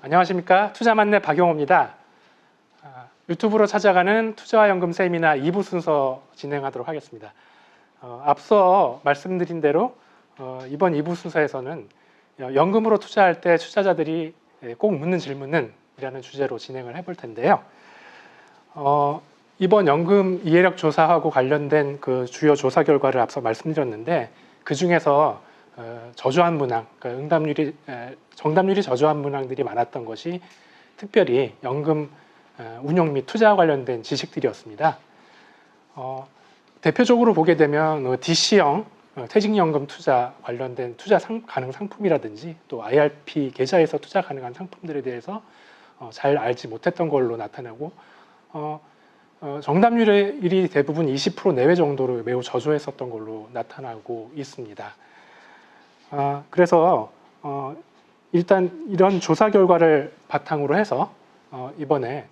안녕하십니까. 투자만렙 박용호입니다. 유튜브로 찾아가는 투자연금 세미나 2부 순서 진행하도록 하겠습니다. 앞서 말씀드린 대로 이번 2부 순서에서는 연금으로 투자할 때 투자자들이 꼭 묻는 질문은 이라는 주제로 진행을 해볼 텐데요. 이번 연금 이해력 조사하고 관련된 그 주요 조사 결과를 앞서 말씀드렸는데, 그 중에서 저조한 문항, 그러니까 정답률이 저조한 문항들이 많았던 것이 특별히 연금 운용 및 투자와 관련된 지식들이었습니다. 대표적으로 보게 되면 DC형 퇴직연금 투자 관련된 투자 가능 상품이라든지 또 IRP 계좌에서 투자 가능한 상품들에 대해서 잘 알지 못했던 걸로 나타나고, 정답률이 대부분 20% 내외 정도로 매우 저조했었던 걸로 나타나고 있습니다. 그래서 일단 이런 조사 결과를 바탕으로 해서 이번에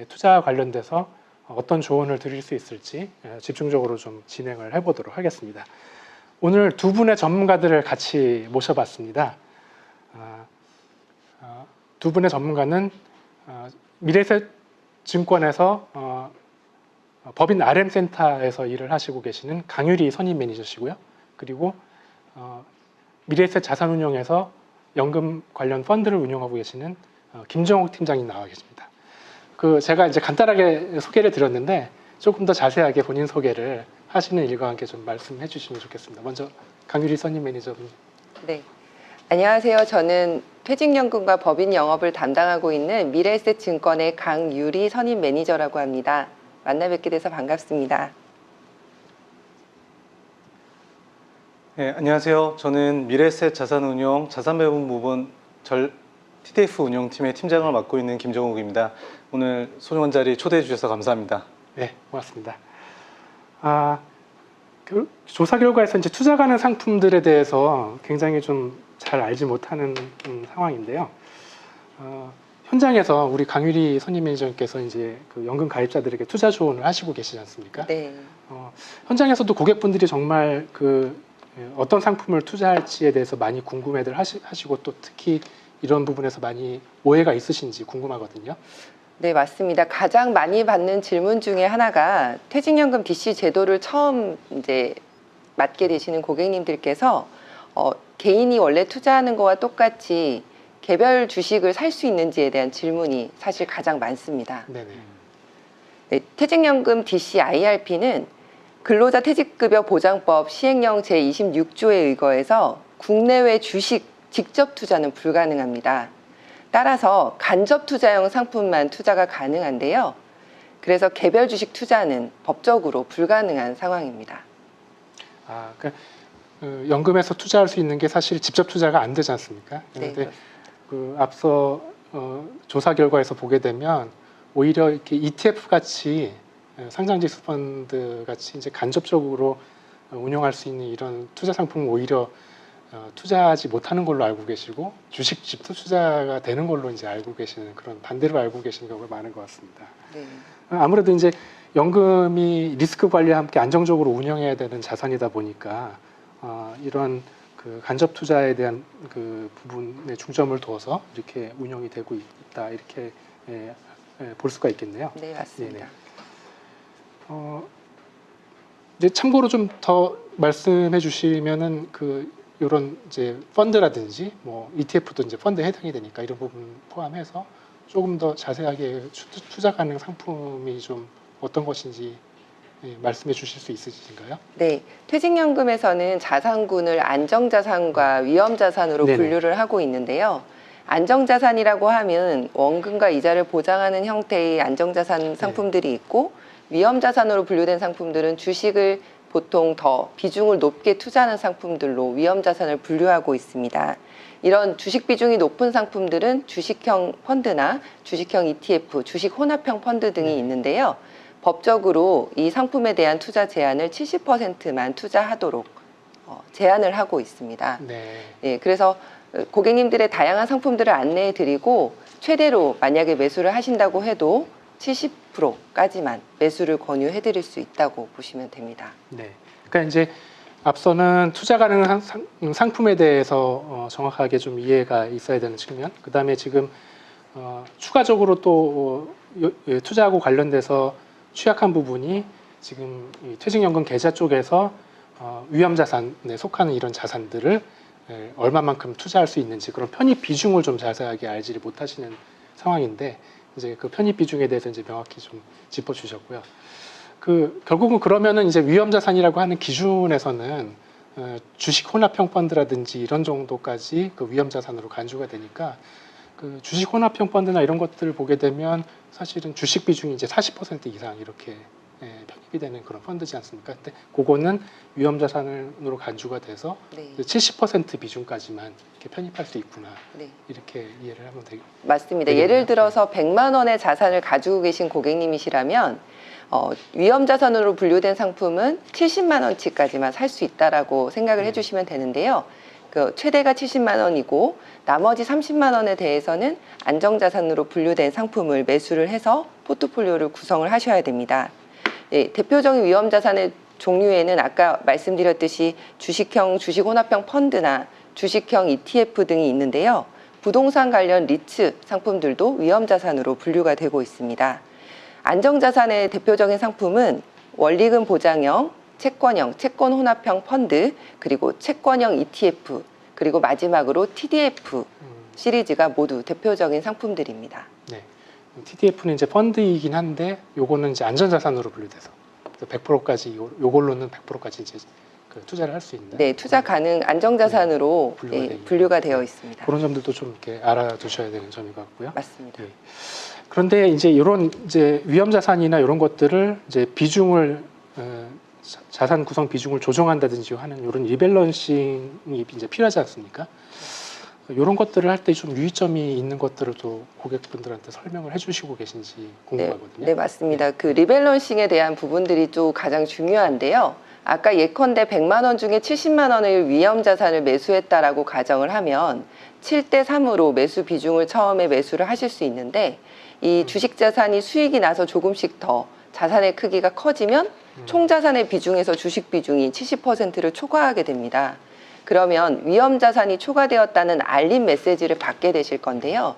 투자와 관련돼서 어떤 조언을 드릴 수 있을지 집중적으로 좀 진행을 해보도록 하겠습니다. 오늘 두 분의 전문가들을 같이 모셔봤습니다. 두 분의 전문가는 미래에셋증권에서 법인 RM센터에서 일을 하시고 계시는 강유리 선임 매니저시고요. 그리고 미래에셋 자산운용에서 연금 관련 펀드를 운영하고 계시는 김정옥 팀장님 나와 계십니다. 제가 이제 간단하게 소개를 드렸는데 조금 더 자세하게 본인 소개를 하시는 일과 함께 좀 말씀해 주시면 좋겠습니다. 먼저 강유리 선임 매니저님. 네, 안녕하세요. 저는 퇴직연금과 법인 영업을 담당하고 있는 미래에셋증권의 강유리 선임 매니저라고 합니다. 만나 뵙게 돼서 반갑습니다. 네, 안녕하세요. 저는 미래에셋 자산운용 자산배분 부분 TTF 운용팀의 팀장을 맡고 있는 김정욱입니다. 오늘 소중한 자리 초대해 주셔서 감사합니다. 네, 고맙습니다. 조사 결과에서 이제 투자 가능 상품들에 대해서 굉장히 좀 잘 알지 못하는 상황인데요. 현장에서 우리 강유리 선임 매니저님께서 이제 그 연금 가입자들에게 투자 조언을 하시고 계시지 않습니까? 네. 현장에서도 고객분들이 정말 어떤 상품을 투자할지에 대해서 많이 궁금해들 하시고 또 특히 이런 부분에서 많이 오해가 있으신지 궁금하거든요. 네, 맞습니다. 가장 많이 받는 질문 중에 하나가 퇴직연금 DC 제도를 처음 이제 맡게 되시는 고객님들께서 개인이 원래 투자하는 거와 똑같이 개별 주식을 살 수 있는지에 대한 질문이 사실 가장 많습니다. 네네. 네, 퇴직연금 DC IRP는 근로자 퇴직급여 보장법 시행령 제26조에 의거해서 국내외 주식 직접 투자는 불가능합니다. 따라서 간접 투자형 상품만 투자가 가능한데요. 그래서 개별 주식 투자는 법적으로 불가능한 상황입니다. 연금에서 투자할 수 있는 게 사실 직접 투자가 안 되지 않습니까? 그런데 앞서 조사 결과에서 보게 되면 오히려 이렇게 ETF 같이 상장지수 펀드 같이 이제 간접적으로 운용할 수 있는 이런 투자 상품은 오히려 투자하지 못하는 걸로 알고 계시고 주식 직접 투자가 되는 걸로 이제 알고 계시는, 그런 반대로 알고 계시는 경우가 많은 것 같습니다. 네. 아무래도 이제 연금이 리스크 관리와 함께 안정적으로 운영해야 되는 자산이다 보니까 이런 간접 투자에 대한 부분에 중점을 두어서 이렇게 운영이 되고 있다, 이렇게 볼 수가 있겠네요. 네, 맞습니다. 이제 참고로 좀 더 말씀해 주시면은 이런 이제 펀드라든지 뭐 ETF도 이제 펀드에 해당이 되니까 이런 부분 포함해서 조금 더 자세하게 투자 가능 상품이 좀 어떤 것인지 말씀해 주실 수 있으신가요? 네, 퇴직연금에서는 자산군을 안정자산과 위험자산으로 네네. 분류를 하고 있는데요. 안정자산이라고 하면 원금과 이자를 보장하는 형태의 안정자산 상품들이 있고, 위험자산으로 분류된 상품들은 주식을 보통 더 비중을 높게 투자하는 상품들로 위험자산을 분류하고 있습니다. 이런 주식 비중이 높은 상품들은 주식형 펀드나 주식형 ETF, 주식 혼합형 펀드 등이 있는데요. 법적으로 이 상품에 대한 투자 제한을 70%만 투자하도록 제한을 하고 있습니다. 네. 예, 그래서 고객님들의 다양한 상품들을 안내해 드리고, 최대로 만약에 매수를 하신다고 해도 70%까지만 매수를 권유해 드릴 수 있다고 보시면 됩니다. 네. 그러니까 이제 앞서는 투자 가능한 상품에 대해서 정확하게 좀 이해가 있어야 되는 측면, 그 다음에 지금 추가적으로 또 투자하고 관련돼서 취약한 부분이 지금 이 퇴직연금 계좌 쪽에서 위험자산에 속하는 이런 자산들을 얼마만큼 투자할 수 있는지 그런 편입 비중을 좀 자세하게 알지를 못하시는 상황인데 이제 그 편입 비중에 대해서 이제 명확히 좀 짚어주셨고요. 결국은 그러면은 이제 위험자산이라고 하는 기준에서는 주식 혼합형 펀드라든지 이런 정도까지 그 위험자산으로 간주가 되니까 그 주식 혼합형 펀드나 이런 것들을 보게 되면 사실은 주식 비중이 이제 40% 이상 이렇게 편입이 되는 그런 펀드지 않습니까? 근데 그거는 위험자산으로 간주가 돼서 네. 70% 비중까지만 이렇게 편입할 수 있구나. 네. 이렇게 이해를 하면 되겠죠. 맞습니다. 되겠네요. 예를 들어서 100만 원의 자산을 가지고 계신 고객님이시라면 위험자산으로 분류된 상품은 70만 원치까지만 살 수 있다라고 생각을 해주시면 되는데요. 그 최대가 70만 원이고 나머지 30만 원에 대해서는 안정자산으로 분류된 상품을 매수를 해서 포트폴리오를 구성을 하셔야 됩니다. 네, 대표적인 위험자산의 종류에는 아까 말씀드렸듯이 주식형, 주식혼합형 펀드나 주식형 ETF 등이 있는데요. 부동산 관련 리츠 상품들도 위험자산으로 분류가 되고 있습니다. 안정자산의 대표적인 상품은 원리금 보장형, 채권형, 채권혼합형 펀드, 그리고 채권형 ETF, 그리고 마지막으로 TDF 시리즈가 모두 대표적인 상품들입니다. 네. TDF는 이제 펀드이긴 한데 요거는 이제 안전자산으로 분류돼서 100%까지 요걸로는 100%까지 이제 그 투자를 할 수 있는. 네, 투자 가능 안정자산으로 분류가 되어 있습니다. 그런 점들도 좀 이렇게 알아두셔야 되는 점인 것 같고요. 맞습니다. 네. 그런데 이제 이런 이제 위험자산이나 이런 것들을 이제 비중을 자산 구성 비중을 조정한다든지 하는 이런 리밸런싱이 이제 필요하지 않습니까? 이런 것들을 할 때 좀 유의점이 있는 것들을 또 고객분들한테 설명을 해주시고 계신지 궁금하거든요. 네, 맞습니다. 그 리밸런싱에 대한 부분들이 또 가장 중요한데요. 아까 예컨대 100만 원 중에 70만 원의 위험 자산을 매수했다라고 가정을 하면 7대 3으로 매수 비중을 처음에 매수를 하실 수 있는데 이 주식 자산이 수익이 나서 조금씩 더 자산의 크기가 커지면 총 자산의 비중에서 주식 비중이 70%를 초과하게 됩니다. 그러면 위험 자산이 초과되었다는 알림 메시지를 받게 되실 건데요.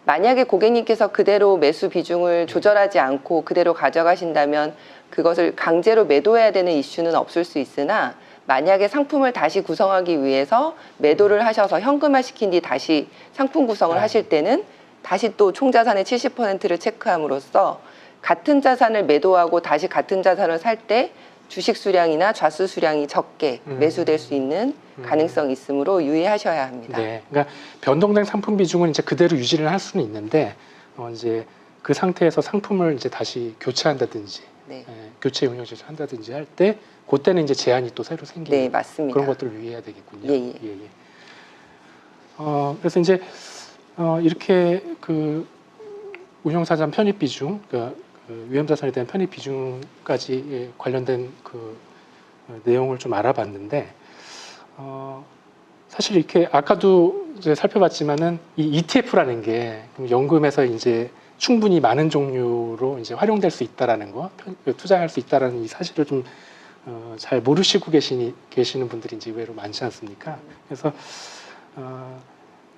만약에 고객님께서 그대로 매수 비중을 조절하지 않고 그대로 가져가신다면 그것을 강제로 매도해야 되는 이슈는 없을 수 있으나 만약에 상품을 다시 구성하기 위해서 매도를 하셔서 현금화시킨 뒤 다시 상품 구성을 하실 때는 다시 또 총 자산의 70%를 체크함으로써 같은 자산을 매도하고 다시 같은 자산을 살 때 주식 수량이나 좌수 수량이 적게 매수될 수 있는 가능성이 있으므로 유의하셔야 합니다. 네, 그러니까 변동된 상품 비중은 이제 그대로 유지를 할 수는 있는데 이제 그 상태에서 상품을 이제 다시 교체한다든지 네. 교체 운영을 한다든지 할 때 그때는 이제 제한이 또 새로 생기는 네, 맞습니다. 그런 것들을 유의해야 되겠군요. 예, 예. 그래서 이제 이렇게 그 운용사전 편입 비중, 그 위험자산에 대한 편입 비중까지 관련된 그 내용을 좀 알아봤는데 사실 이렇게 아까도 이제 살펴봤지만은 이 ETF라는 게 연금에서 이제 충분히 많은 종류로 이제 활용될 수 있다라는 거, 투자할 수 있다라는 이 사실을 좀 잘 모르시고 계시는 분들이 이제 의외로 많지 않습니까? 그래서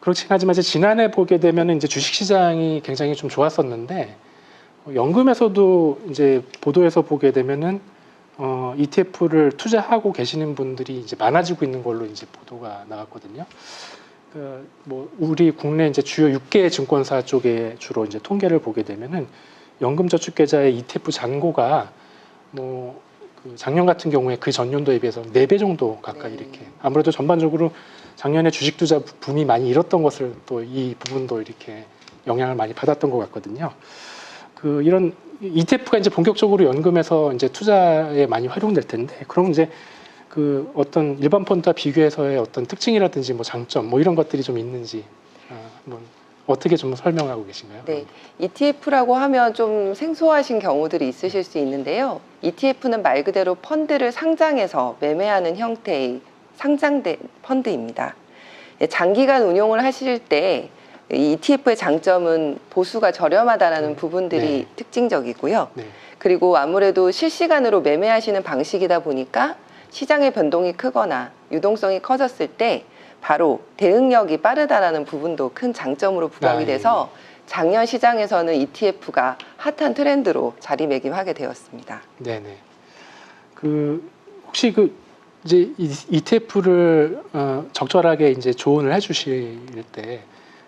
그렇긴 하지만 이제 지난해 보게 되면 이제 주식시장이 굉장히 좀 좋았었는데 연금에서도 이제 보도에서 보게 되면은 ETF를 투자하고 계시는 분들이 이제 많아지고 있는 걸로 이제 보도가 나왔거든요. 뭐 우리 국내 이제 주요 6개 증권사 쪽에 주로 이제 통계를 보게 되면은 연금저축계좌의 ETF 잔고가 뭐 그 작년 같은 경우에 그 전년도에 비해서 4배 정도 가까이 이렇게 아무래도 전반적으로 작년에 주식 투자 붐이 많이 일었던 것을 또 이 부분도 이렇게 영향을 많이 받았던 것 같거든요. 이런 ETF가 이제 본격적으로 연금에서 이제 투자에 많이 활용될 텐데, 그럼 이제 그 어떤 일반 펀드와 비교해서의 어떤 특징이라든지 뭐 장점 뭐 이런 것들이 좀 있는지 한번 어떻게 좀 설명하고 계신가요? 네, ETF라고 하면 좀 생소하신 경우들이 있으실 수 있는데요. ETF는 말 그대로 펀드를 상장해서 매매하는 형태의 상장된 펀드입니다. 장기간 운용을 하실 때 ETF의 장점은 보수가 저렴하다라는 부분들이 특징적이고요. 그리고 아무래도 실시간으로 매매하시는 방식이다 보니까 시장의 변동이 크거나 유동성이 커졌을 때 바로 대응력이 빠르다라는 부분도 큰 장점으로 부각이 돼서 작년 시장에서는 ETF가 핫한 트렌드로 자리매김하게 되었습니다. 네네. 그 혹시 그 이제 ETF를 적절하게 이제 조언을 해주실 때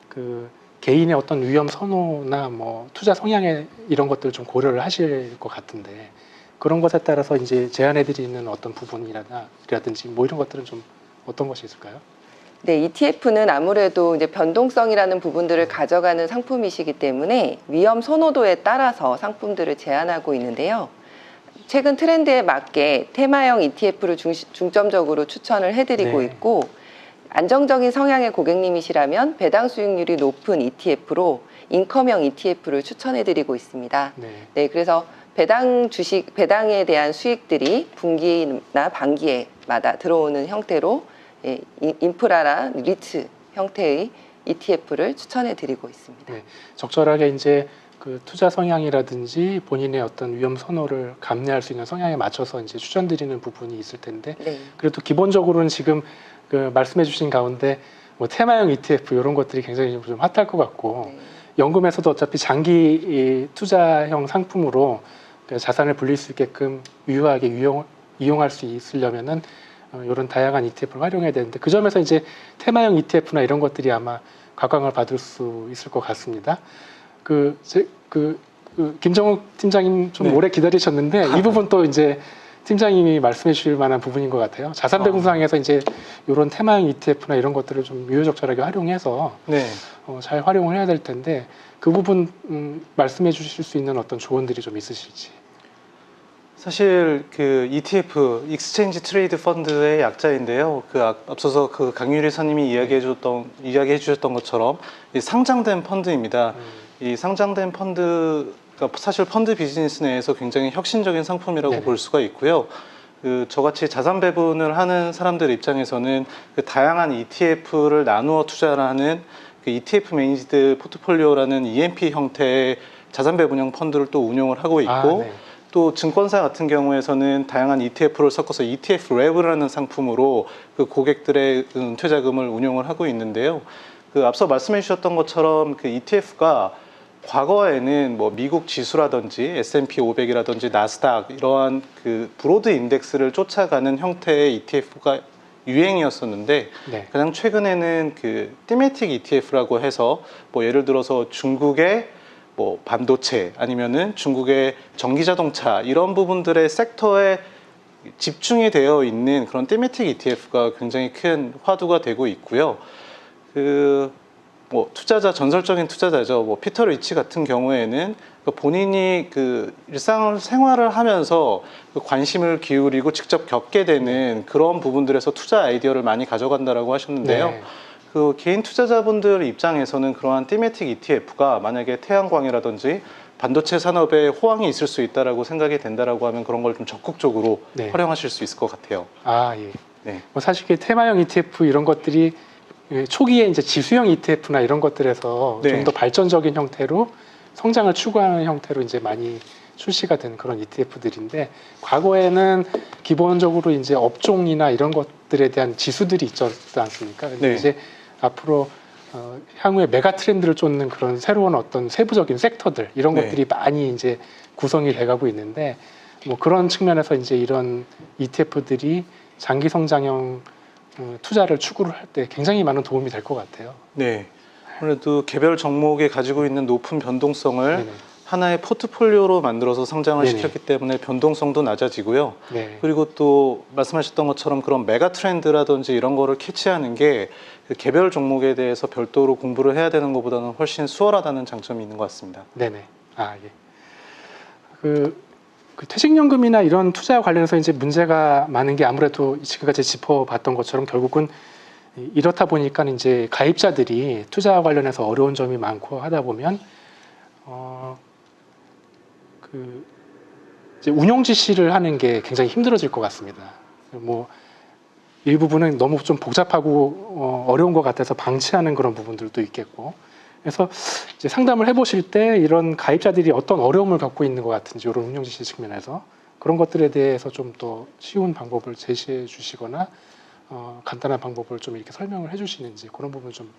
그 개인의 어떤 위험 선호나 뭐 투자 성향에 이런 것들을 좀 고려를 하실 것 같은데 그런 것에 따라서 이제 제안해드리는 어떤 부분이라든지 뭐 이런 것들은 좀 어떤 것이 있을까요? 네, ETF는 아무래도 이제 변동성이라는 부분들을 가져가는 상품이시기 때문에 위험 선호도에 따라서 상품들을 제안하고 있는데요. 최근 트렌드에 맞게 테마형 ETF를 중점적으로 추천을 해드리고 네. 있고 안정적인 성향의 고객님이시라면 배당 수익률이 높은 ETF로 인컴형 ETF를 추천해드리고 있습니다. 네. 네, 그래서 배당에 대한 수익들이 분기나 반기에마다 들어오는 형태로 인프라나 리츠 형태의 ETF를 추천해드리고 있습니다. 네. 적절하게 이제 그 투자 성향이라든지 본인의 어떤 위험 선호를 감내할 수 있는 성향에 맞춰서 이제 추천드리는 부분이 있을 텐데 네. 그래도 기본적으로는 지금 그 말씀해주신 가운데 뭐 테마형 ETF 이런 것들이 굉장히 좀 핫할 것 같고 네. 연금에서도 어차피 장기 투자형 상품으로 그 자산을 불릴 수 있게끔 유효하게 이용할 수 있으려면은 이런 다양한 ETF를 활용해야 되는데 그 점에서 이제 테마형 ETF나 이런 것들이 아마 각광을 받을 수 있을 것 같습니다. 김정욱 팀장님 좀 네. 오래 기다리셨는데 이 부분 또 이제 팀장님이 말씀해 주실 만한 부분인 것 같아요. 자산 배분상에서 이제 이런 테마형 ETF나 이런 것들을 좀 유효적절하게 활용해서 네. 잘 활용을 해야 될 텐데 그 부분 말씀해 주실 수 있는 어떤 조언들이 좀 있으실지. 사실 그 ETF (Exchange Trade Fund의 약자인데요. 그 앞서서 그 강유리 선님이 이야기해 주셨던 것처럼 이 상장된 펀드입니다. 이 상장된 펀드가 사실 펀드 비즈니스 내에서 굉장히 혁신적인 상품이라고 네네. 볼 수가 있고요. 그 저같이 자산 배분을 하는 사람들 입장에서는 그 다양한 ETF를 나누어 투자하는 그 ETF 매니지드 포트폴리오라는 EMP 형태의 자산 배분형 펀드를 또 운용을 하고 있고 네. 또 증권사 같은 경우에서는 다양한 ETF를 섞어서 ETF 랩이라는 상품으로 그 고객들의 은퇴자금을 운용을 하고 있는데요. 그 앞서 말씀해 주셨던 것처럼 그 ETF가 과거에는 뭐 미국 지수라든지 S&P 500이라든지 나스닥 이러한 그 브로드 인덱스를 쫓아가는 형태의 ETF가 유행이었었는데 네. 가장 최근에는 그 테매틱 ETF라고 해서 뭐 예를 들어서 중국의 뭐 반도체 아니면은 중국의 전기자동차 이런 부분들의 섹터에 집중이 되어 있는 그런 테매틱 ETF가 굉장히 큰 화두가 되고 있고요. 그 뭐 투자자 전설적인 투자자죠. 뭐 피터 리치 같은 경우에는 본인이 그 생활을 하면서 그 관심을 기울이고 직접 겪게 되는 그런 부분들에서 투자 아이디어를 많이 가져간다라고 하셨는데요. 네. 그 개인 투자자분들 입장에서는 그러한 테매틱 ETF가 만약에 태양광이라든지 반도체 산업에 호황이 있을 수 있다라고 생각이 된다라고 하면 그런 걸 좀 적극적으로 네. 활용하실 수 있을 것 같아요. 예. 네. 뭐 사실 그 테마형 ETF 이런 것들이 초기에 이제 지수형 ETF나 이런 것들에서 네. 좀 더 발전적인 형태로 성장을 추구하는 형태로 이제 많이 출시가 된 그런 ETF들인데 과거에는 기본적으로 이제 업종이나 이런 것들에 대한 지수들이 있었지 않습니까? 근데 네. 이제 앞으로 향후에 메가 트렌드를 쫓는 그런 새로운 어떤 세부적인 섹터들 이런 네. 것들이 많이 이제 구성이 돼가고 있는데 뭐 그런 측면에서 이제 이런 ETF들이 장기 성장형 투자를 추구를 할 때 굉장히 많은 도움이 될 것 같아요. 네. 아무래도 개별 종목에 가지고 있는 높은 변동성을 네네. 하나의 포트폴리오로 만들어서 성장을 네네. 시켰기 때문에 변동성도 낮아지고요. 네. 그리고 또 말씀하셨던 것처럼 그런 메가 트렌드라든지 이런 거를 캐치하는 게 그 개별 종목에 대해서 별도로 공부를 해야 되는 것보다는 훨씬 수월하다는 장점이 있는 것 같습니다. 네네. 예. 그 퇴직연금이나 이런 투자 관련해서 이제 문제가 많은 게 아무래도 지금까지 짚어봤던 것처럼 결국은 이렇다 보니까 이제 가입자들이 투자 관련해서 어려운 점이 많고 하다 보면 이제 운용 지시를 하는 게 굉장히 힘들어질 것 같습니다. 뭐 일부분은 너무 좀 복잡하고 어려운 것 같아서 방치하는 그런 부분들도 있겠고. 그래서 이제 상담을 해보실 때 이런 가입자들이 어떤 어려움을 갖고 있는 것 같은지 이런 운용 지시 측면에서 그런 것들에 대해서 좀 더 쉬운 방법을 제시해 주시거나 간단한 방법을 좀 이렇게 설명을 해주시는지 그런 부분 좀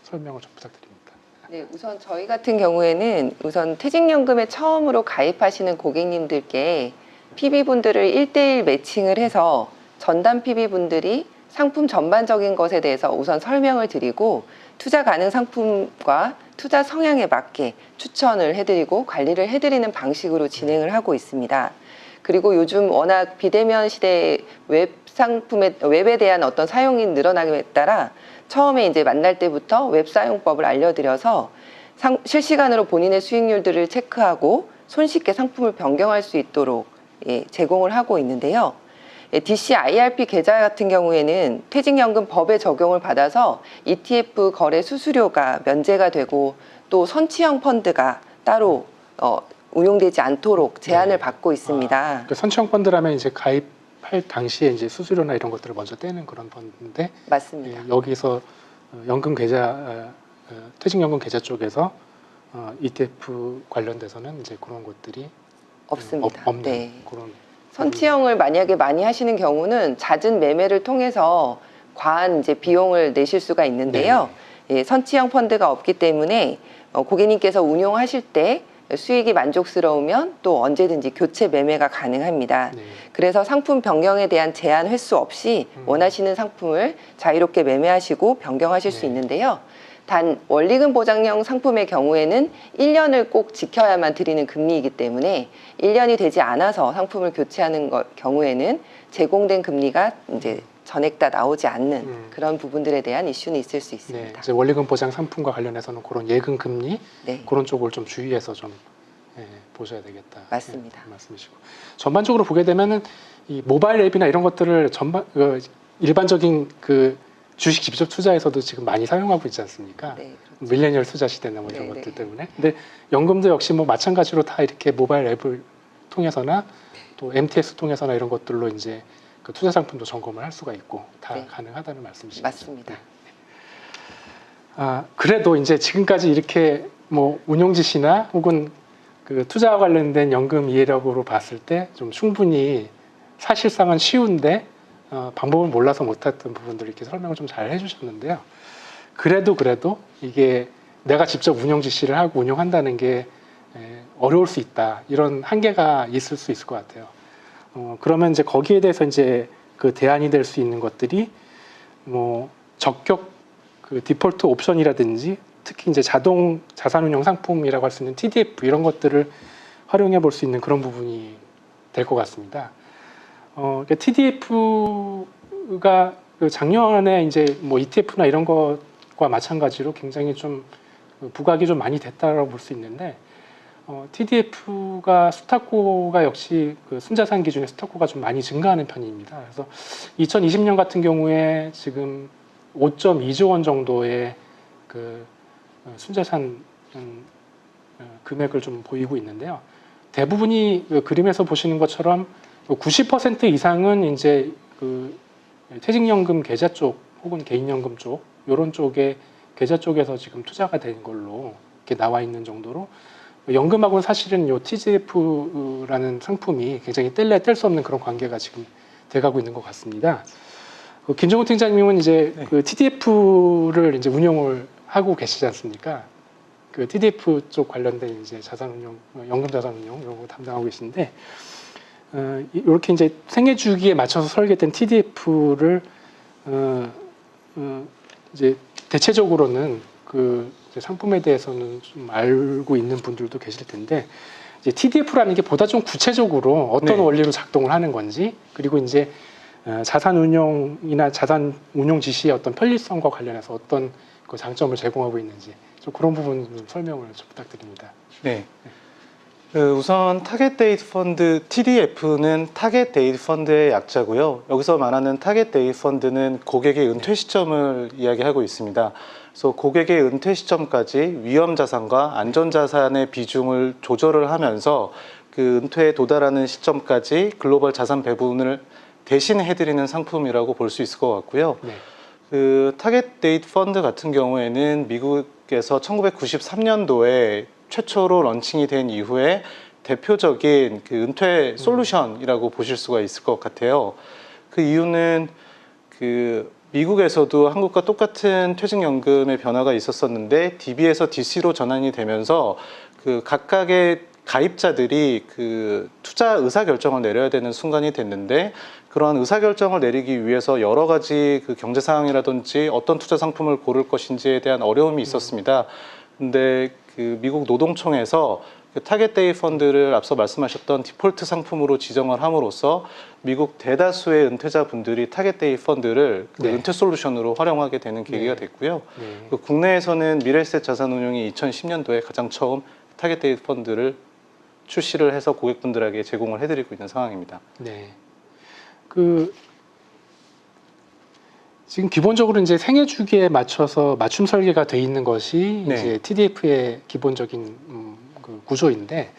설명을 좀 부탁드립니다. 네, 우선 저희 같은 경우에는 우선 퇴직연금에 처음으로 가입하시는 고객님들께 PB분들을 1대1 매칭을 해서 전담 PB분들이 상품 전반적인 것에 대해서 우선 설명을 드리고 투자 가능 상품과 투자 성향에 맞게 추천을 해드리고 관리를 해드리는 방식으로 진행을 하고 있습니다. 그리고 요즘 워낙 비대면 시대에 웹에 대한 어떤 사용이 늘어나기에 따라 처음에 이제 만날 때부터 웹 사용법을 알려드려서 실시간으로 본인의 수익률들을 체크하고 손쉽게 상품을 변경할 수 있도록 제공을 하고 있는데요. DC IRP 계좌 같은 경우에는 퇴직연금 법의 적용을 받아서 ETF 거래 수수료가 면제가 되고 또 선취형 펀드가 따로 운용되지 않도록 제한을 받고 있습니다. 그러니까 선취형 펀드라면 이제 가입할 당시에 이제 수수료나 이런 것들을 먼저 떼는 그런 펀드인데 맞습니다. 여기서 연금 계좌 퇴직연금 계좌 쪽에서 ETF 관련돼서는 이제 그런 것들이 없습니다. 없는 네. 그런 선취형을 만약에 많이 하시는 경우는 잦은 매매를 통해서 과한 이제 비용을 내실 수가 있는데요. 선취형 펀드가 없기 때문에 고객님께서 운용하실 때 수익이 만족스러우면 또 언제든지 교체 매매가 가능합니다. 네. 그래서 상품 변경에 대한 제한 횟수 없이 원하시는 상품을 자유롭게 매매하시고 변경하실 수 네. 있는데요. 단 원리금 보장형 상품의 경우에는 1년을 꼭 지켜야만 드리는 금리이기 때문에 1년이 되지 않아서 상품을 교체하는 경우에는 제공된 금리가 이제 전액 다 나오지 않는 그런 부분들에 대한 이슈는 있을 수 네, 있습니다. 이제 원리금 보장 상품과 관련해서는 그런 예금 금리 네. 그런 쪽을 좀 주의해서 좀 보셔야 되겠다. 맞습니다. 말씀이시고 전반적으로 보게 되면은 이 모바일 앱이나 이런 것들을 일반적인 그 주식 직접 투자에서도 지금 많이 사용하고 있지 않습니까? 네, 밀레니얼 투자 시대나 뭐 이런 네, 것들 네. 때문에. 근데 연금도 역시 뭐 마찬가지로 다 이렇게 모바일 앱을 통해서나 또 MTS 통해서나 이런 것들로 이제 그 투자 상품도 점검을 할 수가 있고 다 네. 가능하다는 말씀이시죠? 맞습니다. 그래도 이제 지금까지 이렇게 뭐 운용 지시나 혹은 그 투자와 관련된 연금 이해력으로 봤을 때 좀 충분히 사실상은 쉬운데 방법을 몰라서 못했던 부분들을 이렇게 설명을 좀 잘 해주셨는데요. 그래도 이게 내가 직접 운용 지시를 하고 운용한다는 게 어려울 수 있다. 이런 한계가 있을 수 있을 것 같아요. 그러면 이제 거기에 대해서 이제 그 대안이 될 수 있는 것들이 뭐 적격 그 디폴트 옵션이라든지 특히 이제 자동 자산운용 상품이라고 할 수 있는 TDF 이런 것들을 활용해 볼 수 있는 그런 부분이 될 것 같습니다. 그러니까 TDF가 작년에 이제 뭐 ETF나 이런 것과 마찬가지로 굉장히 좀 부각이 좀 많이 됐다라고 볼 수 있는데 TDF가 스타코가 역시 그 순자산 기준의 스타코가 좀 많이 증가하는 편입니다. 그래서 2020년 같은 경우에 지금 5.2조 원 정도의 그 순자산 금액을 좀 보이고 있는데요. 대부분이 그 그림에서 보시는 것처럼 90% 이상은 이제 그 퇴직연금 계좌 쪽 혹은 개인연금 쪽 이런 쪽에 계좌 쪽에서 지금 투자가 된 걸로 이렇게 나와 있는 정도로 연금하고는 사실은 요 TGF라는 상품이 굉장히 뗄래야 뗄 수 없는 그런 관계가 지금 돼가고 있는 것 같습니다. 김정우 팀장님은 이제 그 TDF를 이제 운용을 하고 계시지 않습니까? 그 TDF 쪽 관련된 이제 자산운용, 연금 자산운용 이런 거 담당하고 계신데 이렇게 이제 생애 주기에 맞춰서 설계된 TDF를 이제 대체적으로는 그 상품에 대해서는 좀 알고 있는 분들도 계실 텐데 이제 TDF라는 게 보다 좀 구체적으로 어떤 원리로 작동을 하는 건지 그리고 이제 자산 운용이나 자산 운용 지시의 어떤 편리성과 관련해서 어떤 그 장점을 제공하고 있는지 좀 그런 부분 좀 설명을 좀 부탁드립니다. 네. 우선 타겟 데이트 펀드 TDF는 타겟 데이트 펀드의 약자고요. 여기서 말하는 타겟 데이트 펀드는 고객의 은퇴 시점을 이야기하고 있습니다. 그래서 고객의 은퇴 시점까지 위험 자산과 안전 자산의 비중을 조절을 하면서 그 은퇴에 도달하는 시점까지 글로벌 자산 배분을 대신 해드리는 상품이라고 볼 수 있을 것 같고요. 네. 그 타겟 데이트 펀드 같은 경우에는 미국에서 1993년도에 최초로 런칭이 된 이후에 대표적인 그 은퇴 솔루션이라고 보실 수가 있을 것 같아요. 그 이유는 그 미국에서도 한국과 똑같은 퇴직연금의 변화가 있었었는데 DB에서 DC로 전환이 되면서 그 각각의 가입자들이 그 투자 의사결정을 내려야 되는 순간이 됐는데, 그러한 의사결정을 내리기 위해서 여러 가지 그 경제 상황이라든지 어떤 투자 상품을 고를 것인지에 대한 어려움이 있었습니다. 근데 그 미국 노동청에서 그 타겟 데이 펀드를 앞서 말씀하셨던 디폴트 상품으로 지정을 함으로써 미국 대다수의 은퇴자분들이 타겟 데이 펀드를 그 네. 은퇴 솔루션으로 활용하게 되는 계기가 네. 됐고요. 네. 그 국내에서는 미래에셋 자산운용이 2010년도에 가장 처음 타겟 데이 펀드를 출시를 해서 고객분들에게 제공을 해드리고 있는 상황입니다. 네. 그 지금 기본적으로 이제 생애 주기에 맞춰서 맞춤 설계가 돼 있는 것이 네. 이제 TDF의 기본적인 그 구조인데,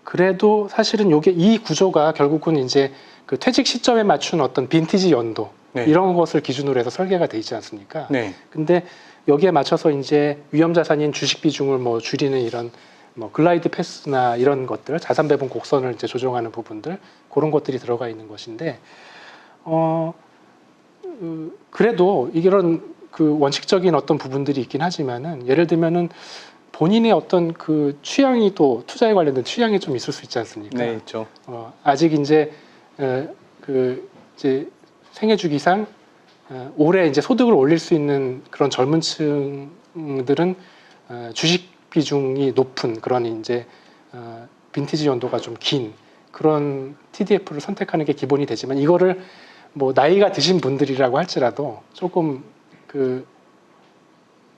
그래도 사실은 이 구조가 결국은 이제 그 퇴직 시점에 맞춘 어떤 빈티지 연도 네. 이런 것을 기준으로 해서 설계가 돼 있지 않습니까? 네. 근데 여기에 맞춰서 이제 위험 자산인 주식 비중을 뭐 줄이는 이런 뭐 글라이드 패스나 이런 것들, 자산 배분 곡선을 이제 조정하는 부분들, 그런 것들이 들어가 있는 것인데, 그래도 이런 그 원칙적인 어떤 부분들이 있긴 하지만은, 예를 들면은 본인의 어떤 그 취향이, 또 투자에 관련된 취향이 좀 있을 수 있지 않습니까? 네, 있죠. 아직 이제 이제 생애 주기상 올해 이제 소득을 올릴 수 있는 그런 젊은 층들은 주식 비중이 높은 그런 이제 빈티지 연도가 좀 긴 그런 TDF를 선택하는 게 기본이 되지만, 이거를 뭐 나이가 드신 분들이라고 할지라도 조금 그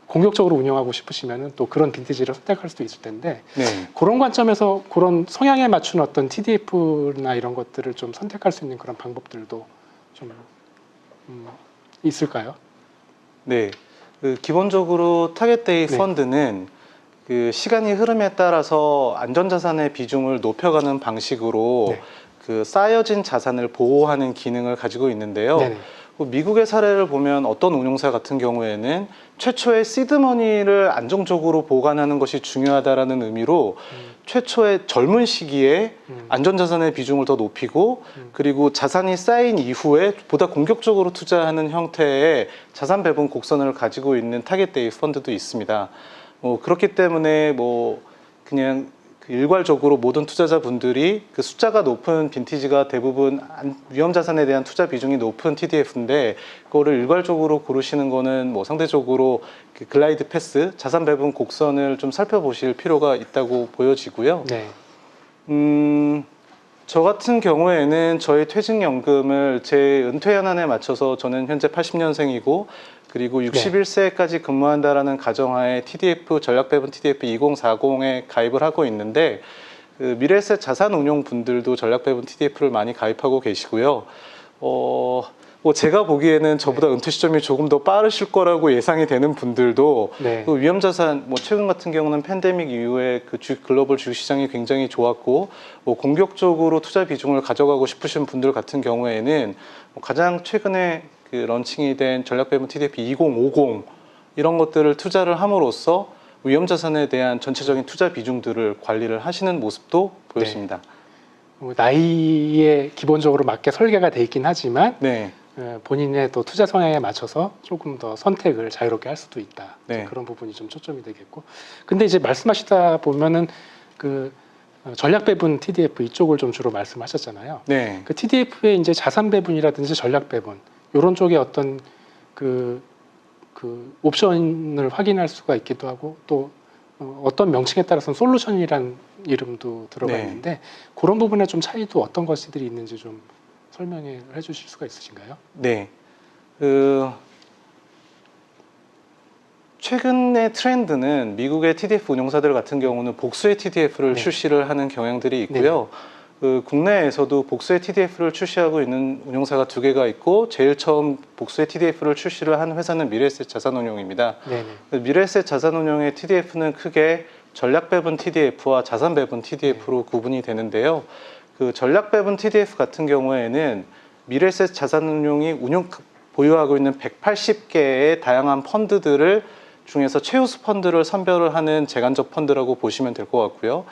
공격적으로 운영하고 싶으시면은 또 그런 빈티지를 선택할 수도 있을 텐데, 네. 그런 관점에서 그런 성향에 맞춘 어떤 TDF나 이런 것들을 좀 선택할 수 있는 그런 방법들도 좀 있을까요? 네. 그 기본적으로 타겟 데이 네. 펀드는 그 시간이 흐름에 따라서 안전자산의 비중을 높여가는 방식으로 네. 그 쌓여진 자산을 보호하는 기능을 가지고 있는데요. 네네. 미국의 사례를 보면 어떤 운용사 같은 경우에는 최초의 시드머니를 안정적으로 보관하는 것이 중요하다라는 의미로 최초의 젊은 시기에 안전자산의 비중을 더 높이고, 그리고 자산이 쌓인 이후에 보다 공격적으로 투자하는 형태의 자산 배분 곡선을 가지고 있는 타겟 데이 펀드도 있습니다. 그렇기 때문에 그냥 일괄적으로 모든 투자자분들이 그 숫자가 높은 빈티지가 대부분 위험 자산에 대한 투자 비중이 높은 TDF인데, 그거를 일괄적으로 고르시는 거는 상대적으로 그 글라이드 패스, 자산 배분 곡선을 좀 살펴보실 필요가 있다고 보여지고요. 네. 저 같은 경우에는 저희 퇴직연금을 제 은퇴 연한에 맞춰서, 저는 현재 80년생이고 그리고 61세까지 근무한다라는 가정하에 TDF 전략배분 TDF 2040에 가입을 하고 있는데, 그 미래에셋 자산운용 분들도 전략배분 TDF를 많이 가입하고 계시고요. 제가 보기에는 저보다 은퇴 시점이 조금 더 빠르실 거라고 예상이 되는 분들도 네. 그 위험자산, 최근 같은 경우는 팬데믹 이후에 그 글로벌 주식시장이 굉장히 좋았고 공격적으로 투자 비중을 가져가고 싶으신 분들 같은 경우에는 가장 최근에 그 런칭이 된 전략배분 TDF 2050 이런 것들을 투자를 함으로써 위험자산에 대한 전체적인 투자 비중들을 관리를 하시는 모습도 보였습니다. 나이에 기본적으로 맞게 설계가 돼 있긴 하지만, 네. 본인의 또 투자 성향에 맞춰서 조금 더 선택을 자유롭게 할 수도 있다. 네. 그런 부분이 좀 초점이 되겠고. 근데 이제 말씀하시다 보면은 그 전략 배분 TDF 이쪽을 좀 주로 말씀하셨잖아요. 네. 그 TDF의 이제 자산 배분이라든지 전략 배분 이런 쪽에 어떤 그 옵션을 확인할 수가 있기도 하고, 또 어떤 명칭에 따라서는 솔루션이란 이름도 들어가 네. 있는데, 그런 부분에 좀 차이도 어떤 것들이 있는지 좀 설명해 주실 수가 있으신가요? 네. 최근의 트렌드는 미국의 TDF 운용사들 같은 경우는 복수의 TDF를 네. 출시를 하는 경향들이 있고요. 국내에서도 복수의 TDF를 출시하고 있는 운용사가 2개가 있고, 제일 처음 복수의 TDF를 출시를 한 회사는 미래에셋 자산운용입니다. 네네. 미래에셋 자산운용의 TDF는 크게 전략배분 TDF와 자산배분 TDF로 구분이 되는데요. 그 전략배분 TDF 같은 경우에는 미래에셋 자산운용이 보유하고 있는 180개의 다양한 펀드들을 중에서 최우수 펀드를 선별을 하는 재간접 펀드라고 보시면 될 것 같고요.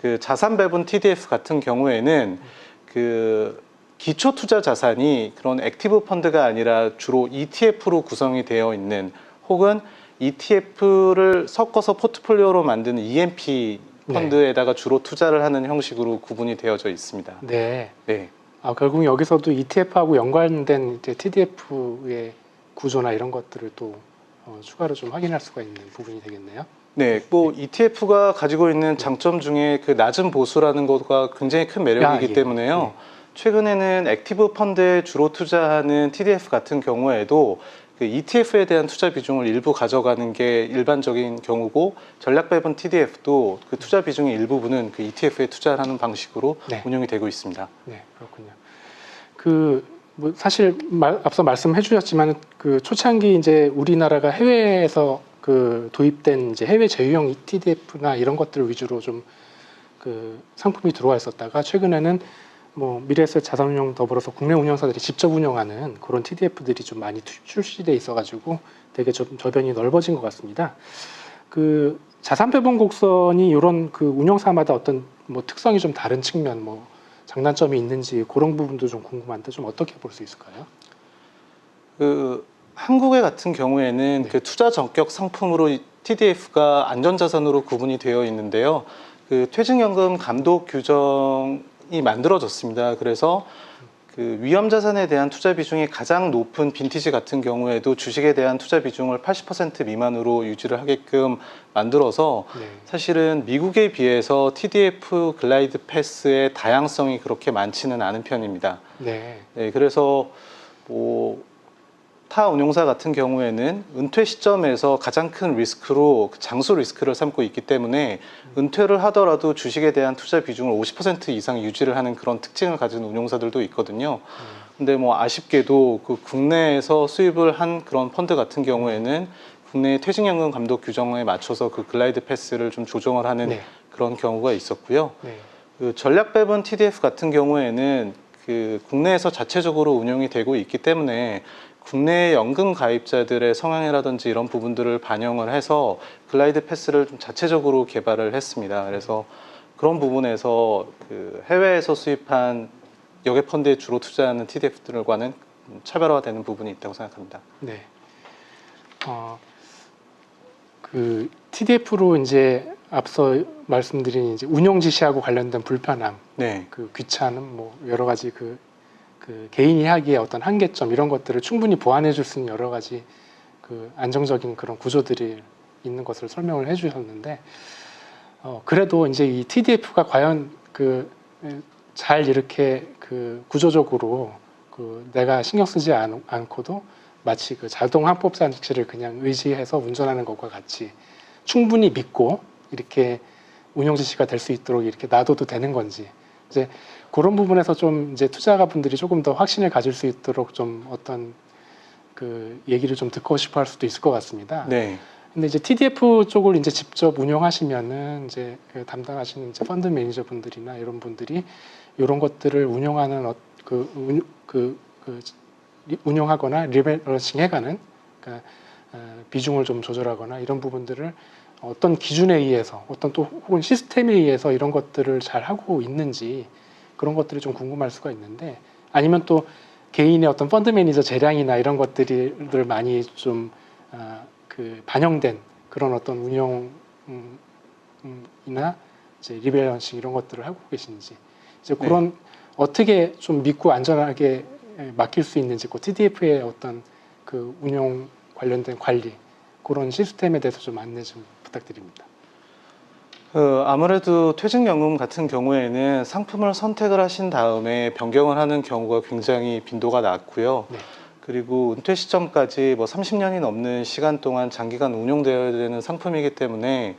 그 자산배분 TDF 같은 경우에는 그 기초 투자 자산이 그런 액티브 펀드가 아니라 주로 ETF로 구성이 되어 있는 혹은 ETF를 섞어서 포트폴리오로 만드는 EMP 펀드에다가 주로 투자를 하는 형식으로 구분이 되어져 있습니다. 네. 네. 결국 여기서도 ETF하고 연관된 이제 TDF의 구조나 이런 것들을 또 추가로 좀 확인할 수가 있는 부분이 되겠네요. 네, 뭐 ETF가 가지고 있는 장점 중에 그 낮은 보수라는 것과 굉장히 큰 매력이기 예. 때문에요. 네. 최근에는 액티브 펀드에 주로 투자하는 TDF 같은 경우에도 그 ETF에 대한 투자 비중을 일부 가져가는 게 일반적인 경우고, 전략 배분 TDF도 그 투자 비중의 일부분은 그 ETF에 투자하는 방식으로 네. 운영이 되고 있습니다. 네, 그렇군요. 뭐 사실 앞서 말씀해 주셨지만 그 초창기 이제 우리나라가 해외에서 그 도입된 이제 해외 제휴형 ETF나 이런 것들 위주로 좀 그 상품이 들어와 있었다가 최근에는 뭐 미래에셋 자산운용 더불어서 국내 운용사들이 직접 운영하는 그런 TDF들이 좀 많이 출시돼 있어가지고 되게 좀 저변이 넓어진 것 같습니다. 그 자산 배분 곡선이 이런 그 운용사마다 어떤 뭐 특성이 좀 다른 측면, 뭐 장단점이 있는지 그런 부분도 좀 궁금한데 좀 어떻게 볼 수 있을까요? 그 한국의 같은 경우에는 네. 그 투자 적격 상품으로 TDF가 안전자산으로 구분이 되어 있는데요. 그 퇴직연금 감독 규정이 만들어졌습니다. 그래서 그 위험자산에 대한 투자 비중이 가장 높은 빈티지 같은 경우에도 주식에 대한 투자 비중을 80% 미만으로 유지를 하게끔 만들어서 네. 사실은 미국에 비해서 TDF 글라이드 패스의 다양성이 그렇게 많지는 않은 편입니다. 네. 네, 그래서 뭐 타 운용사 같은 경우에는 은퇴 시점에서 가장 큰 리스크로 장수 리스크를 삼고 있기 때문에 은퇴를 하더라도 주식에 대한 투자 비중을 50% 이상 유지를 하는 그런 특징을 가진 운용사들도 있거든요. 근데 뭐 아쉽게도 그 국내에서 수입을 한 그런 펀드 같은 경우에는 국내 퇴직연금 감독 규정에 맞춰서 그 글라이드 패스를 좀 조정을 하는 네. 그런 경우가 있었고요. 네. 그 전략 배분 TDF 같은 경우에는 그 국내에서 자체적으로 운영이 되고 있기 때문에 국내 연금 가입자들의 성향이라든지 이런 부분들을 반영을 해서 글라이드 패스를 좀 자체적으로 개발을 했습니다. 그래서 그런 부분에서 그 해외에서 수입한 역외 펀드에 주로 투자하는 TDF들과는 차별화되는 부분이 있다고 생각합니다. 네. 그 TDF로 이제 앞서 말씀드린 이제 운용 지시하고 관련된 불편함, 네. 그 귀찮음, 뭐 여러 가지 그 개인이 하기에 어떤 한계점 이런 것들을 충분히 보완해 줄 수 있는 여러 가지 그 안정적인 그런 구조들이 있는 것을 설명을 해 주셨는데 그래도 이제 이 TDF가 과연 그 잘 이렇게 그 구조적으로 그 내가 신경 쓰지 않고도 마치 그 자동 항법 장치를 그냥 의지해서 운전하는 것과 같이 충분히 믿고 이렇게 운용 지시가 될 수 있도록 이렇게 놔둬도 되는 건지, 이제 그런 부분에서 좀 이제 투자가분들이 조금 더 확신을 가질 수 있도록 좀 어떤 그 얘기를 좀 듣고 싶어 할 수도 있을 것 같습니다. 네. 근데 이제 TDF 쪽을 이제 직접 운영하시면은 이제 그 담당하시는 이제 펀드 매니저 분들이나 이런 분들이 이런 것들을 운영하는 운영하거나 리밸런싱 해가는, 그러니까 비중을 좀 조절하거나 이런 부분들을 어떤 기준에 의해서 어떤 또 혹은 시스템에 의해서 이런 것들을 잘 하고 있는지 그런 것들이 좀 궁금할 수가 있는데, 아니면 또 개인의 어떤 펀드 매니저 재량이나 이런 것들을 많이 좀 그 반영된 그런 어떤 운영이나 이제 리밸런싱 이런 것들을 하고 계신지, 이제 그런 네. 어떻게 좀 믿고 안전하게 맡길 수 있는지, 그 TDF의 어떤 그 운영 관련된 관리 그런 시스템에 대해서 좀 안내 좀 부탁드립니다. 아무래도 퇴직연금 같은 경우에는 상품을 선택을 하신 다음에 변경을 하는 경우가 굉장히 빈도가 낮고요. 네. 그리고 은퇴 시점까지 뭐 30년이 넘는 시간 동안 장기간 운용되어야 되는 상품이기 때문에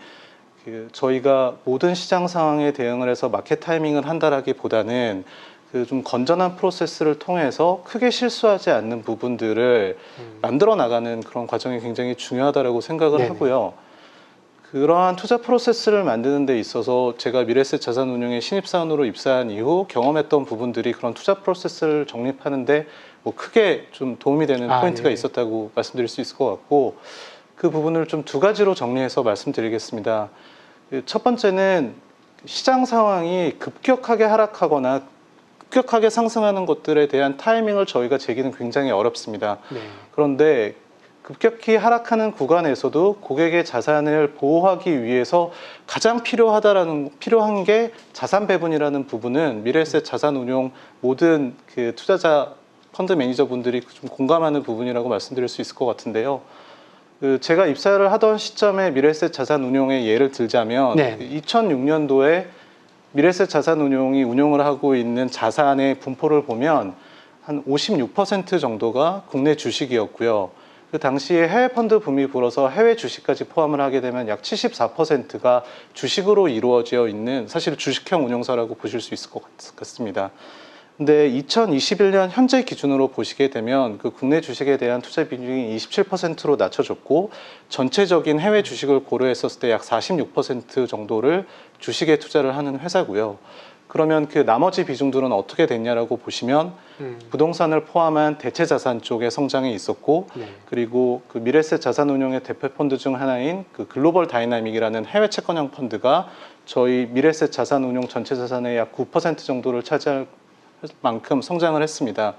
그 저희가 모든 시장 상황에 대응을 해서 마켓 타이밍을 한다라기보다는 그 좀 건전한 프로세스를 통해서 크게 실수하지 않는 부분들을 만들어 나가는 그런 과정이 굉장히 중요하다고 생각을 네네. 하고요. 그러한 투자 프로세스를 만드는 데 있어서 제가 미래에셋 자산운용에 신입사원으로 입사한 이후 경험했던 부분들이 그런 투자 프로세스를 정립하는데 뭐 크게 좀 도움이 되는 포인트가 예. 있었다고 말씀드릴 수 있을 것 같고, 그 부분을 좀 두 가지로 정리해서 말씀드리겠습니다. 첫 번째는 시장 상황이 급격하게 하락하거나 급격하게 상승하는 것들에 대한 타이밍을 저희가 재기는 굉장히 어렵습니다. 네. 그런데 급격히 하락하는 구간에서도 고객의 자산을 보호하기 위해서 가장 필요한 게 자산 배분이라는 부분은 미래에셋 자산운용 모든 그 투자자 펀드 매니저분들이 좀 공감하는 부분이라고 말씀드릴 수 있을 것 같은데요. 제가 입사를 하던 시점에 미래에셋 자산운용의 예를 들자면 네. 2006년도에 미래에셋 자산운용이 운용을 하고 있는 자산의 분포를 보면 한 56% 정도가 국내 주식이었고요. 그 당시에 해외 펀드 붐이 불어서 해외 주식까지 포함을 하게 되면 약 74%가 주식으로 이루어져 있는 사실 주식형 운용사라고 보실 수 있을 것 같습니다. 근데 2021년 현재 기준으로 보시게 되면 그 국내 주식에 대한 투자 비중이 27%로 낮춰졌고 전체적인 해외 주식을 고려했었을 때 약 46% 정도를 주식에 투자를 하는 회사고요. 그러면 그 나머지 비중들은 어떻게 됐냐라고 보시면 부동산을 포함한 대체 자산 쪽에 성장이 있었고 네. 그리고 그 미래에셋 자산운용의 대표 펀드 중 하나인 그 글로벌 다이나믹이라는 해외 채권형 펀드가 저희 미래에셋 자산운용 전체 자산의 약 9% 정도를 차지할 만큼 성장을 했습니다.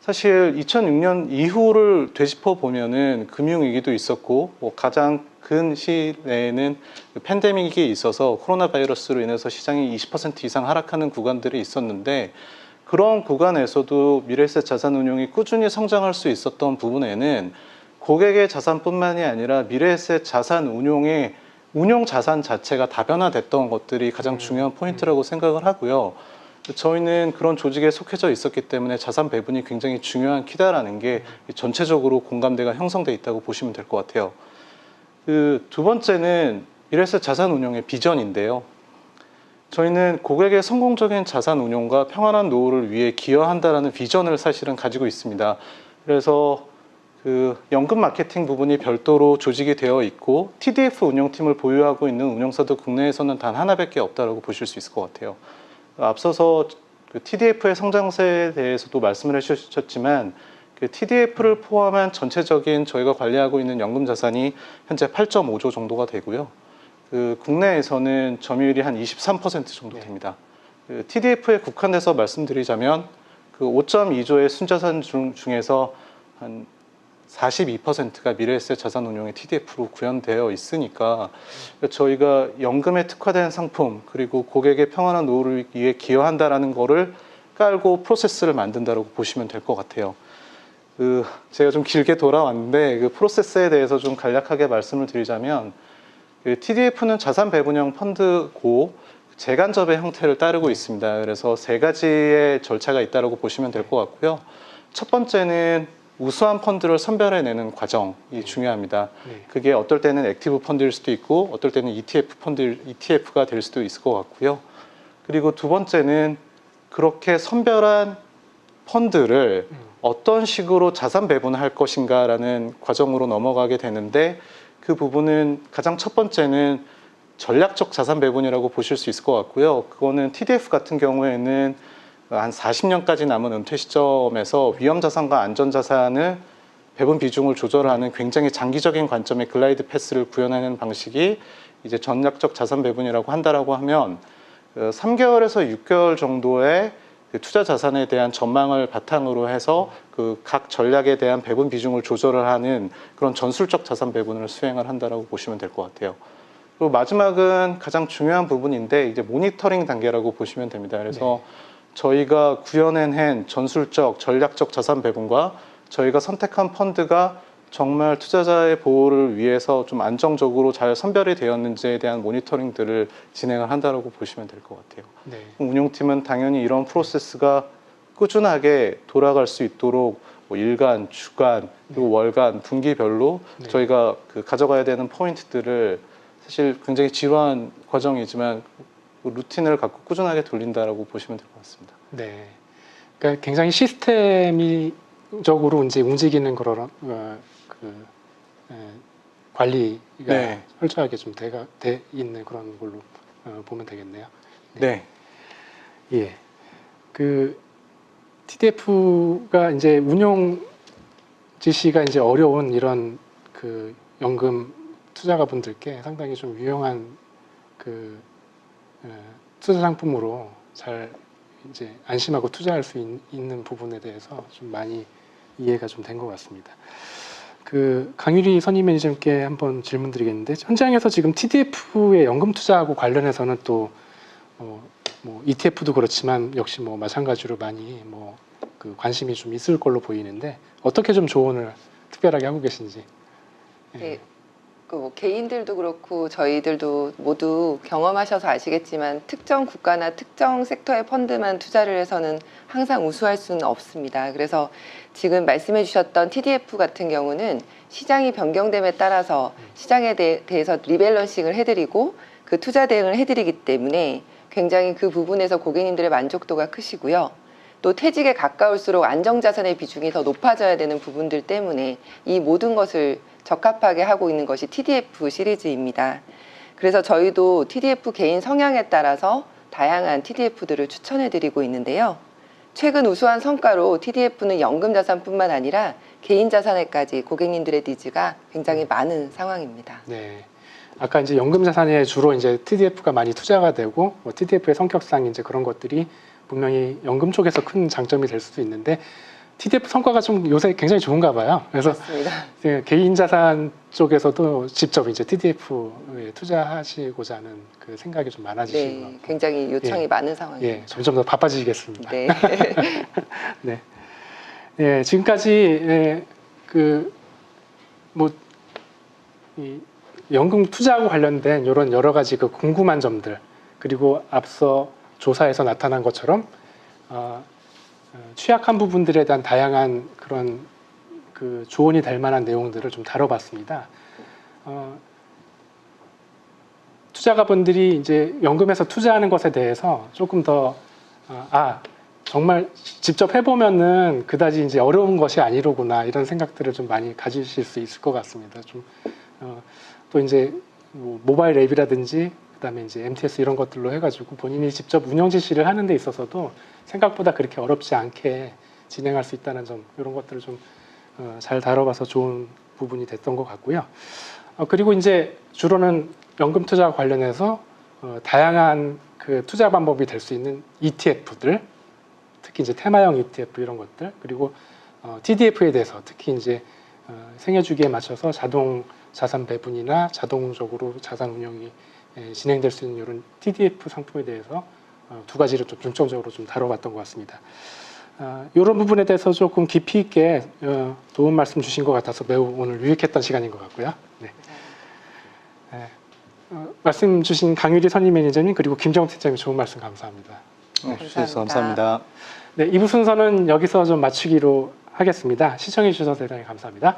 사실 2006년 이후를 되짚어 보면은 금융위기도 있었고 가장 근 시일 내에는 팬데믹이 있어서 코로나 바이러스로 인해서 시장이 20% 이상 하락하는 구간들이 있었는데 그런 구간에서도 미래에셋 자산운용이 꾸준히 성장할 수 있었던 부분에는 고객의 자산뿐만이 아니라 미래에셋 자산운용의 운용 자산 자체가 다변화됐던 것들이 가장 중요한 포인트라고 생각을 하고요. 저희는 그런 조직에 속해져 있었기 때문에 자산 배분이 굉장히 중요한 키다라는 게 전체적으로 공감대가 형성돼 있다고 보시면 될 것 같아요. 그 두 번째는 미래에셋 자산 운용의 비전인데요. 저희는 고객의 성공적인 자산 운용과 평안한 노후를 위해 기여한다라는 비전을 사실은 가지고 있습니다. 그래서 그 연금 마케팅 부분이 별도로 조직이 되어 있고 TDF 운영팀을 보유하고 있는 운영사도 국내에서는 단 하나밖에 없다라고 보실 수 있을 것 같아요. 앞서서 그 TDF의 성장세에 대해서도 말씀을 해주셨지만 그 TDF를 포함한 전체적인 저희가 관리하고 있는 연금 자산이 현재 8.5조 정도가 되고요. 그 국내에서는 점유율이 한 23% 정도 됩니다. 그 TDF에 국한돼서 말씀드리자면 그 5.2조의 순자산 중에서 한 42%가 미래에셋 자산운용의 TDF로 구현되어 있으니까 저희가 연금에 특화된 상품 그리고 고객의 평안한 노후를 위해 기여한다라는 거를 깔고 프로세스를 만든다고 보시면 될 것 같아요. 제가 좀 길게 돌아왔는데 그 프로세스에 대해서 좀 간략하게 말씀을 드리자면 그 TDF는 자산 배분형 펀드고 재간접의 형태를 따르고 있습니다. 그래서 세 가지의 절차가 있다고 보시면 될 것 같고요. 첫 번째는 우수한 펀드를 선별해내는 과정이 중요합니다. 그게 어떨 때는 액티브 펀드일 수도 있고 어떨 때는 ETF가 될 수도 있을 것 같고요. 그리고 두 번째는 그렇게 선별한 펀드를 어떤 식으로 자산 배분할 것인가라는 과정으로 넘어가게 되는데 그 부분은 가장 첫 번째는 전략적 자산 배분이라고 보실 수 있을 것 같고요. 그거는 TDF 같은 경우에는 한 40년까지 남은 은퇴 시점에서 위험자산과 안전자산을 배분 비중을 조절하는 굉장히 장기적인 관점의 글라이드 패스를 구현하는 방식이 이제 전략적 자산 배분이라고 한다라고 하면 3개월에서 6개월 정도의 투자 자산에 대한 전망을 바탕으로 해서 그 각 전략에 대한 배분 비중을 조절을 하는 그런 전술적 자산 배분을 수행을 한다라고 보시면 될 것 같아요. 그리고 마지막은 가장 중요한 부분인데 이제 모니터링 단계라고 보시면 됩니다. 그래서 저희가 구현해낸 전술적, 전략적 자산 배분과 저희가 선택한 펀드가 정말 투자자의 보호를 위해서 좀 안정적으로 잘 선별이 되었는지에 대한 모니터링들을 진행을 한다고 보시면 될 것 같아요. 네. 운용팀은 당연히 이런 프로세스가 꾸준하게 돌아갈 수 있도록 뭐 일간, 주간, 그리고 월간, 분기별로 저희가 그 가져가야 되는 포인트들을 사실 굉장히 지루한 과정이지만 루틴을 갖고 꾸준하게 돌린다라고 보시면 될 것 같습니다. 네. 그러니까 굉장히 시스템적으로 이제 움직이는 그런 관리가 철저하게 좀 돼 있는 그런 걸로 보면 되겠네요. 네. 예. 그 TDF가 이제 운용 지시가 이제 어려운 이런 그 연금 투자가분들께 상당히 좀 유용한 그 투자 상품으로 잘 이제 안심하고 투자할 수 있는 부분에 대해서 좀 많이 이해가 좀 된 것 같습니다. 그 강유리 선임 매니저님께 한번 질문드리겠는데 현장에서 지금 TDF의 연금 투자하고 관련해서는 또 뭐 ETF도 그렇지만 역시 뭐 마찬가지로 많이 뭐 그 관심이 좀 있을 걸로 보이는데 어떻게 좀 조언을 특별하게 하고 계신지. 네. 뭐 개인들도 그렇고 저희들도 모두 경험하셔서 아시겠지만 특정 국가나 특정 섹터의 펀드만 투자를 해서는 항상 우수할 수는 없습니다. 그래서 지금 말씀해 주셨던 TDF 같은 경우는 시장이 변경됨에 따라서 시장에 대해서 리밸런싱을 해드리고 그 투자 대응을 해드리기 때문에 굉장히 그 부분에서 고객님들의 만족도가 크시고요. 또 퇴직에 가까울수록 안정자산의 비중이 더 높아져야 되는 부분들 때문에 이 모든 것을 적합하게 하고 있는 것이 TDF 시리즈입니다. 그래서 저희도 TDF 개인 성향에 따라서 다양한 TDF들을 추천해드리고 있는데요. 최근 우수한 성과로 TDF는 연금자산뿐만 아니라 개인자산에까지 고객님들의 니즈가 굉장히 많은 상황입니다. 네. 아까 이제 연금자산에 주로 이제 TDF가 많이 투자가 되고 뭐 TDF의 성격상 이제 그런 것들이 분명히 연금 쪽에서 큰 장점이 될 수도 있는데 TDF 성과가 좀 요새 굉장히 좋은가 봐요. 그래서 맞습니다. 개인 자산 쪽에서도 직접 이제 TDF에 투자하시고자 하는 그 생각이 좀 많아지신 것 네, 같고. 굉장히 요청이 예. 많은 상황입니다. 예, 점점 더 바빠지겠습니다. 네. 네. 예, 지금까지 이 연금 투자하고 관련된 이런 여러 가지 그 궁금한 점들 그리고 앞서 조사에서 나타난 것처럼 취약한 부분들에 대한 다양한 그런 그 조언이 될 만한 내용들을 좀 다뤄봤습니다. 투자가분들이 이제 연금에서 투자하는 것에 대해서 조금 더 정말 직접 해보면은 그다지 이제 어려운 것이 아니로구나 이런 생각들을 좀 많이 가지실 수 있을 것 같습니다. 또 이제 뭐 모바일 앱이라든지 그다음에 이제 MTS 이런 것들로 해가지고 본인이 직접 운영 지시를 하는 데 있어서도 생각보다 그렇게 어렵지 않게 진행할 수 있다는 점 이런 것들을 좀 잘 다뤄봐서 좋은 부분이 됐던 것 같고요. 그리고 이제 주로는 연금 투자와 관련해서 다양한 그 투자 방법이 될 수 있는 ETF들 특히 이제 테마형 ETF 이런 것들 그리고 TDF에 대해서 특히 이제 생애 주기에 맞춰서 자동 자산 배분이나 자동적으로 자산 운용이 진행될 수 있는 이런 TDF 상품에 대해서 두 가지를 좀 중점적으로 좀 다뤄봤던 것 같습니다. 이런 부분에 대해서 조금 깊이 있게 도움 말씀 주신 것 같아서 매우 오늘 유익했던 시간인 것 같고요. 네. 말씀 주신 강유리 선임 매니저님 그리고 김정욱 팀장님 좋은 말씀 감사합니다. 주셔서 감사합니다. 네, 2부 순서는 여기서 좀 마치기로 하겠습니다. 시청해 주셔서 대단히 감사합니다.